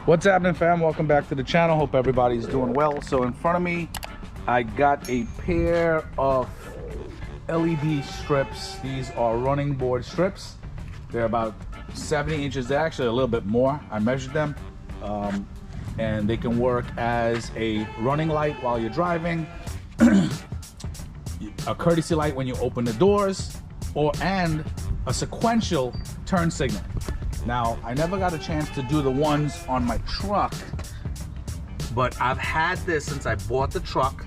What's happening, fam? Welcome back to the channel. Hope everybody's doing well. So in front of me I got a pair of LED strips. These are running board strips. They're about 70 inches. They're actually a little bit more. I measured them, and they can work as a running light while you're driving, a courtesy light when you open the doors, and a sequential turn signal. Now, I never got a chance to do the ones on my truck, but I've had this since I bought the truck,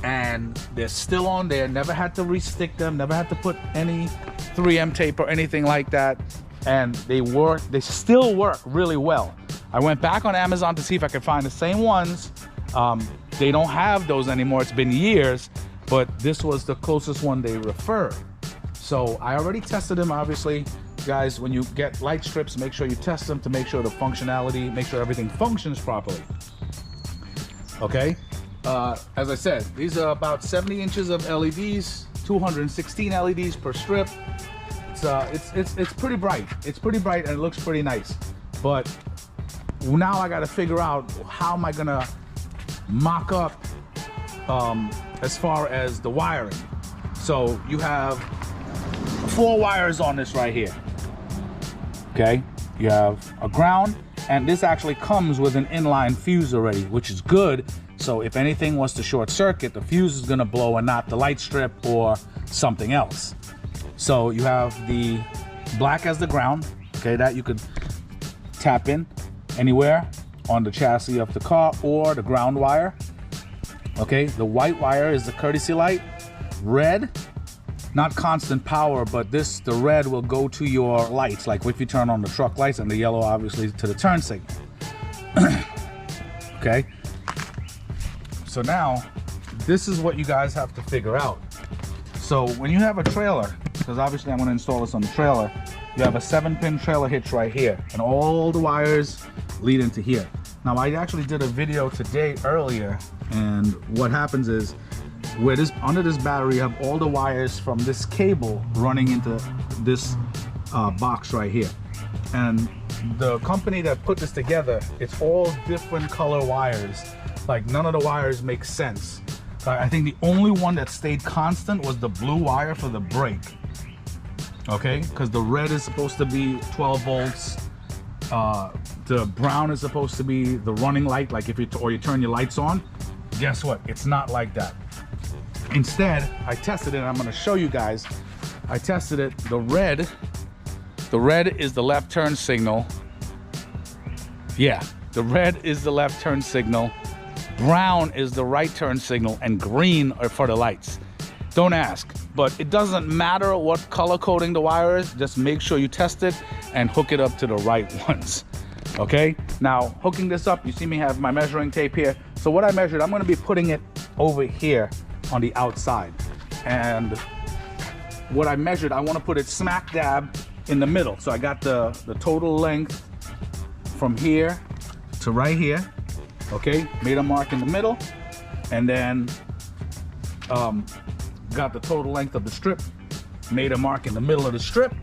and they're still on there. Never had to re-stick them, never had to put any 3M tape or anything like that, and they work. They still work really well. I went back on Amazon to see if I could find the same ones. They don't have those anymore. It's been years, but this was the closest one they referred. So I already tested them, obviously. Guys, when you get light strips, make sure you test them to make sure the functionality, make sure everything functions properly. Okay, as I said, these are about 70 inches of LEDs, 216 LEDs per strip. It's pretty bright. It's pretty bright and it looks pretty nice. But now I got to figure out how am I gonna mock up as far as the wiring. So you have 4 wires on this right here. Okay, you have a ground, and this actually comes with an inline fuse already, which is good. So if anything was to short circuit, the fuse is gonna blow and not the light strip or something else. So you have the black as the ground, okay, that you could tap in anywhere on the chassis of the car, or the ground wire. Okay, the white wire is the courtesy light. Red, not constant power, but the red will go to your lights, like if you turn on the truck lights, and the yellow obviously to the turn signal. Okay, so now this is what you guys have to figure out. So when you have a trailer, because obviously I'm going to install this on the trailer, you have a 7-pin trailer hitch right here, and all the wires lead into here. Now I actually did a video today earlier, and what happens is, where under this battery, you have all the wires from this cable running into this box right here. And the company that put this together, it's all different color wires. Like, none of the wires make sense. I think the only one that stayed constant was the blue wire for the brake. Okay, because the red is supposed to be 12 volts. The brown is supposed to be the running light, like if you turn your lights on. Guess what? It's not like that. Instead, I tested it, and I'm going to show you guys. I tested it. The red is the left turn signal. Yeah, the red is the left turn signal. Brown is the right turn signal, and green are for the lights. Don't ask, but it doesn't matter what color coding the wire is. Just make sure you test it and hook it up to the right ones. Okay, now hooking this up, you see me have my measuring tape here. So what I measured, I'm going to be putting it over here on the outside, and what I measured, I want to put it smack dab in the middle. So I got the total length from here to right here. Okay, made a mark in the middle, and then got the total length of the strip, made a mark in the middle of the strip,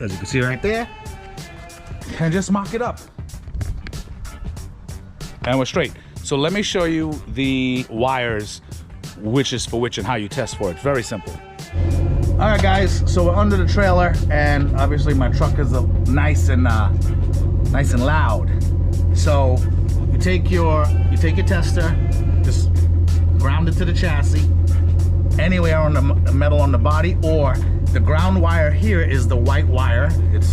as you can see right there, and just mock it up, and we're straight. So let me show you the wires, which is for which and how you test for it. Very simple. All right, guys, so we're under the trailer, and obviously my truck is nice and loud. So you take your tester, just ground it to the chassis, anywhere on the metal on the body, or the ground wire here is the white wire.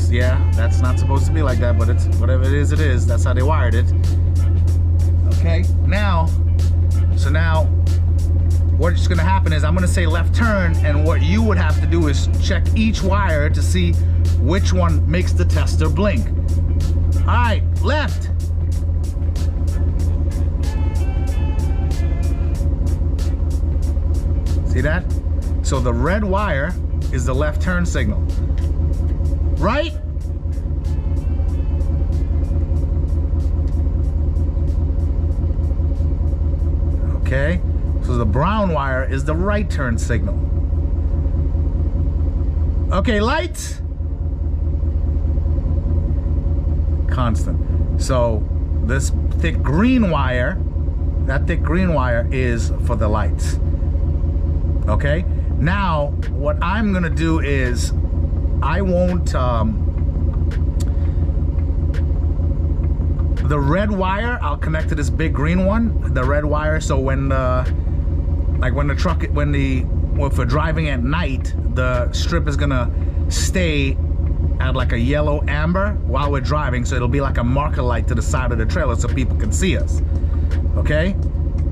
Yeah, that's not supposed to be like that, but it's whatever it is. That's how they wired it. Okay, now what's gonna happen is I'm gonna say left turn, and what you would have to do is check each wire to see which one makes the tester blink. All right, left. See that? So the red wire is the left turn signal. Right? Okay, so the brown wire is the right turn signal. Okay, lights. constant. So this thick green wire, that thick green wire is for the lights. Okay, now what I'm gonna do is I won't the red wire, I'll connect to this big green one, the red wire, so when the if we're driving at night, the strip is gonna stay at like a yellow amber while we're driving, so it'll be like a marker light to the side of the trailer so people can see us. Okay,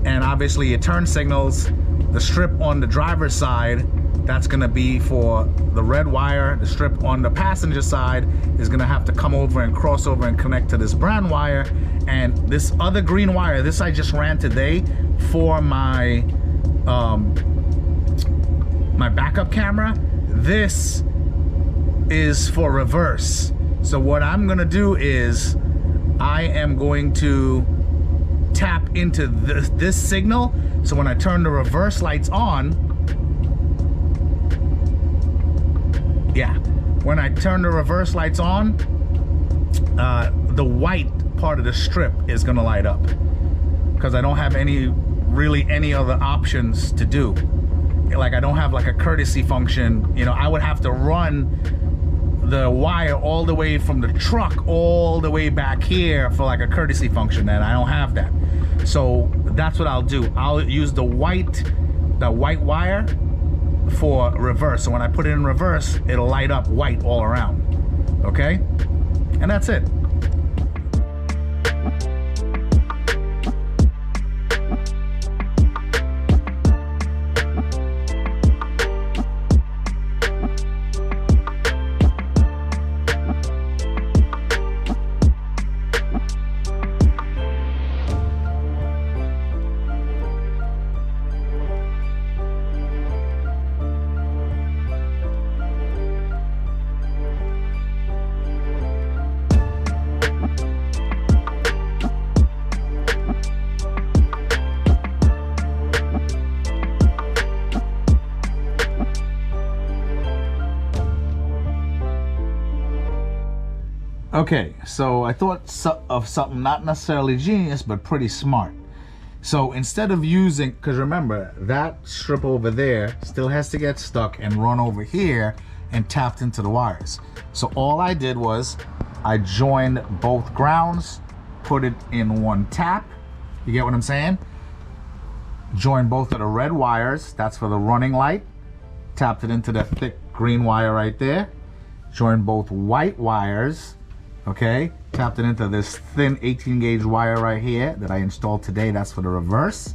and obviously your turn signals, the strip on the driver's side, that's gonna be for the red wire. The strip on the passenger side is gonna have to come over and cross over and connect to this brown wire. And this other green wire, this I just ran today for my my backup camera. This is for reverse. So what I'm gonna do is I am going to tap into this signal, so when I turn the reverse lights on, when I turn the reverse lights on, the white part of the strip is gonna light up, because I don't have really any other options to do. Like, I don't have like a courtesy function. You know, I would have to run the wire all the way from the truck all the way back here for like a courtesy function, and I don't have that. So that's what I'll do. I'll use the white wire for reverse. So when I put it in reverse, it'll light up white all around. Okay, and that's it. Okay, so I thought of something not necessarily genius, but pretty smart. So instead of using, because remember, that strip over there still has to get stuck and run over here and tapped into the wires. So all I did was I joined both grounds, put it in one tap. You get what I'm saying? Join both of the red wires, that's for the running light. Tapped it into that thick green wire right there. Join both white wires. Okay, tapped it into this thin 18 gauge wire right here that I installed today. That's for the reverse.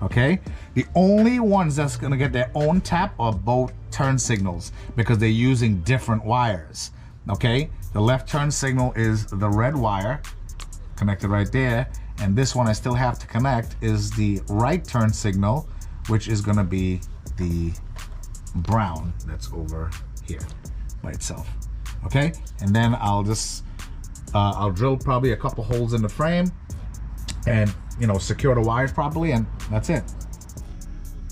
Okay, the only ones that's gonna get their own tap are both turn signals, because they're using different wires. Okay, the left turn signal is the red wire connected right there, and this one I still have to connect is the right turn signal, which is gonna be the brown that's over here by itself. Okay, and then I'll just I'll drill probably a couple holes in the frame and, you know, secure the wires properly, and that's it.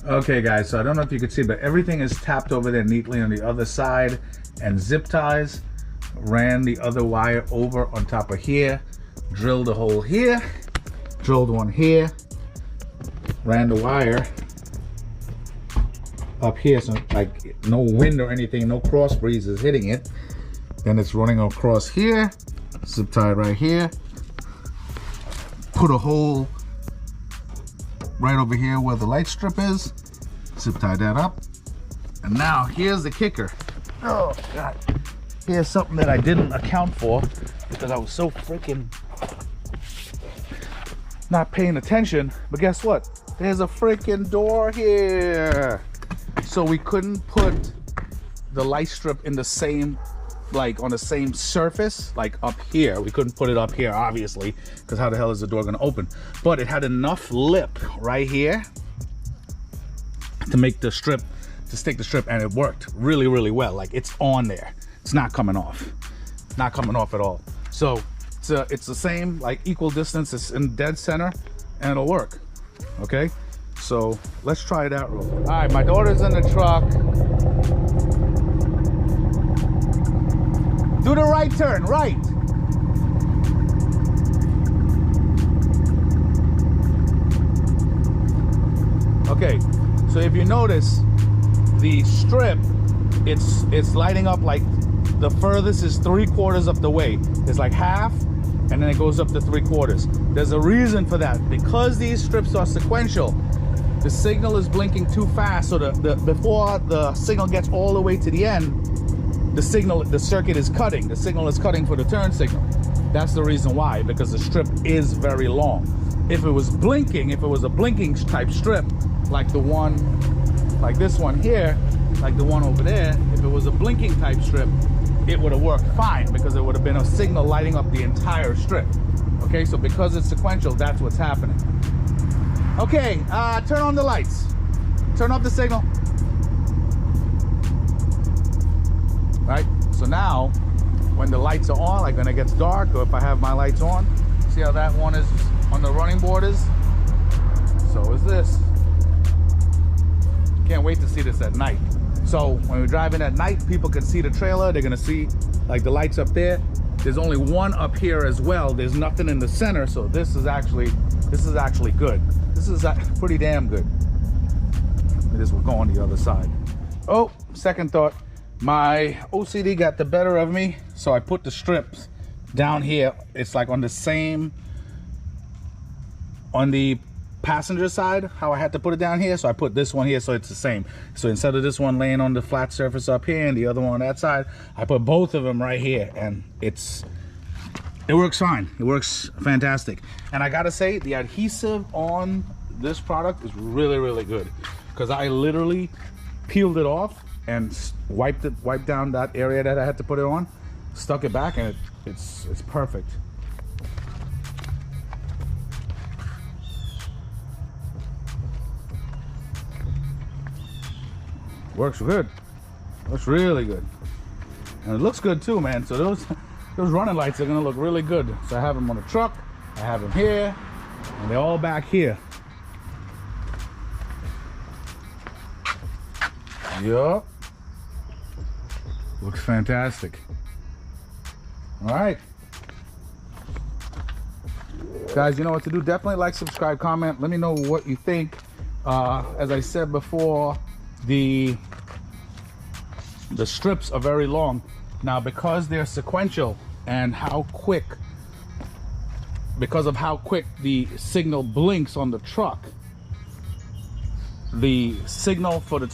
Okay guys, so I don't know if you could see, but everything is tapped over there neatly on the other side, and zip ties. Ran the other wire over on top of here, drilled a hole here, drilled one here, ran the wire up here, so like no wind or anything, no cross breeze is hitting it. Then it's running across here, zip tie right here, put a hole right over here where the light strip is, zip tie that up. And now here's the kicker. Oh God, here's something that I didn't account for because I was so freaking not paying attention. But guess what? There's a freaking door here. So we couldn't put the light strip in the same, like on the same surface, like up here. We couldn't put it up here, obviously, because how the hell is the door gonna open? But it had enough lip right here to make the strip, to stick the strip, and it worked really, really well. Like, it's on there. It's not coming off. Not coming off at all. So it's the same, like equal distance. It's in dead center, and it'll work. Okay? So let's try it out real quick. All right, my daughter's in the truck. Do the right turn, right. notice, the strip, it's lighting up like the furthest is 3/4 of the way. It's like half, and then it goes up to 3/4. There's a reason for that. Because these strips are sequential, the signal is blinking too fast, so before the signal gets all the way to the end, the circuit is cutting. The signal is cutting for the turn signal. That's the reason why, because the strip is very long. If it was blinking, if it was a blinking type strip, like the one, like this one here, like the one over there, if it was a blinking type strip, it would have worked fine, because it would have been a signal lighting up the entire strip. Okay, so because it's sequential, that's what's happening. Okay, turn on the lights. Turn off the signal. Right, so now when the lights are on, like when it gets dark, or if I have my lights on, see how that one is on the running board is? So is this. Can't wait to see this at night. So when we're driving at night, people can see the trailer. They're gonna see like the lights up there. There's only one up here as well. There's nothing in the center, so this is actually good. This is pretty damn good. This will go on the other side. Oh, second thought. My OCD got the better of me, so I put the strips down here. It's like on the same, on the passenger side, how I had to put it down here, so I put this one here so it's the same. So instead of this one laying on the flat surface up here and the other one on that side, I put both of them right here, and it works fine. It works fantastic. And I gotta say, the adhesive on this product is really, really good, because I literally peeled it off and wiped down that area that I had to put it on, stuck it back, and it's perfect. Works good. Looks really good. And it looks good too, man. So those running lights are gonna look really good. So I have them on the truck, I have them here, and they're all back here. Yup. Looks fantastic. All right. Guys, you know what to do. Definitely like, subscribe, comment. Let me know what you think. As I said before, the strips are very long. Now, because they're sequential and because of how quick the signal blinks on the truck, the signal for the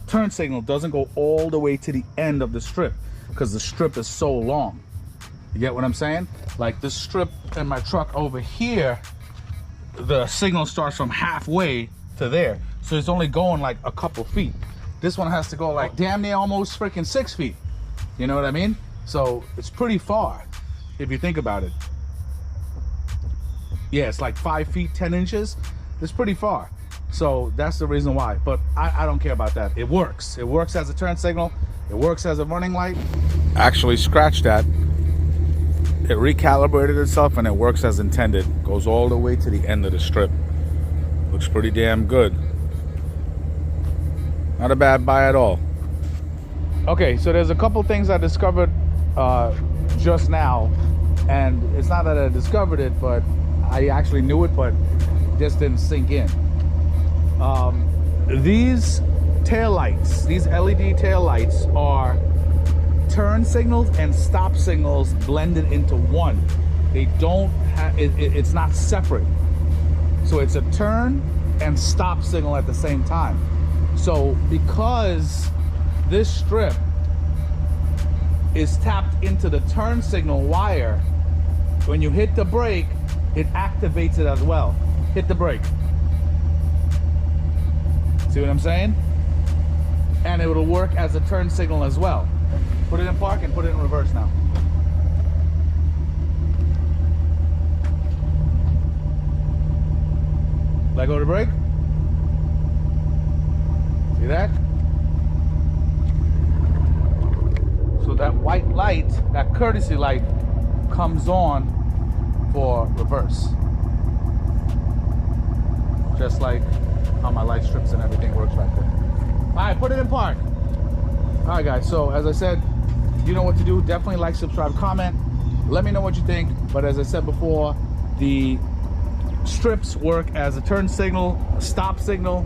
turn signal doesn't go all the way to the end of the strip, because the strip is so long. You get what I'm saying? Like this strip in my truck over here, the signal starts from halfway to there, so it's only going like a couple feet. This one has to go like damn near almost freaking 6 feet. You know what I mean? So it's pretty far if you think about it. Yeah, it's like 5 feet 10 inches. It's pretty far. So that's the reason why. But I don't care about that. It works. It works as a turn signal. It works as a running light. Actually scratched that. It recalibrated itself and it works as intended. Goes all the way to the end of the strip. Looks pretty damn good. Not a bad buy at all. Okay, so there's a couple things I discovered just now, and it's not that I discovered it, but I actually knew it, but it just didn't sink in. These taillights, these LED taillights, are turn signals and stop signals blended into one. They don't have, it's not separate. So it's a turn and stop signal at the same time. So because this strip is tapped into the turn signal wire, when you hit the brake, it activates it as well. Hit the brake. See what I'm saying? And it will work as a turn signal as well. Put it in park and put it in reverse now. Let go of the brake. See that? So that white light, that courtesy light, comes on for reverse. Just like how my light strips and everything works right there. All right, put it in park. All right, guys, so as I said, you know what to do. Definitely like, subscribe, comment. Let me know what you think. But as I said before, the strips work as a turn signal, a stop signal,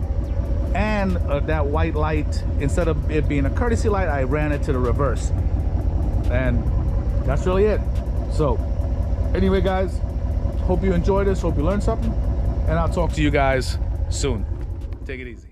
And that white light, instead of it being a courtesy light, I ran it to the reverse. And that's really it. So anyway, guys, hope you enjoyed this, hope you learned something, and I'll talk to you guys soon. Take it easy.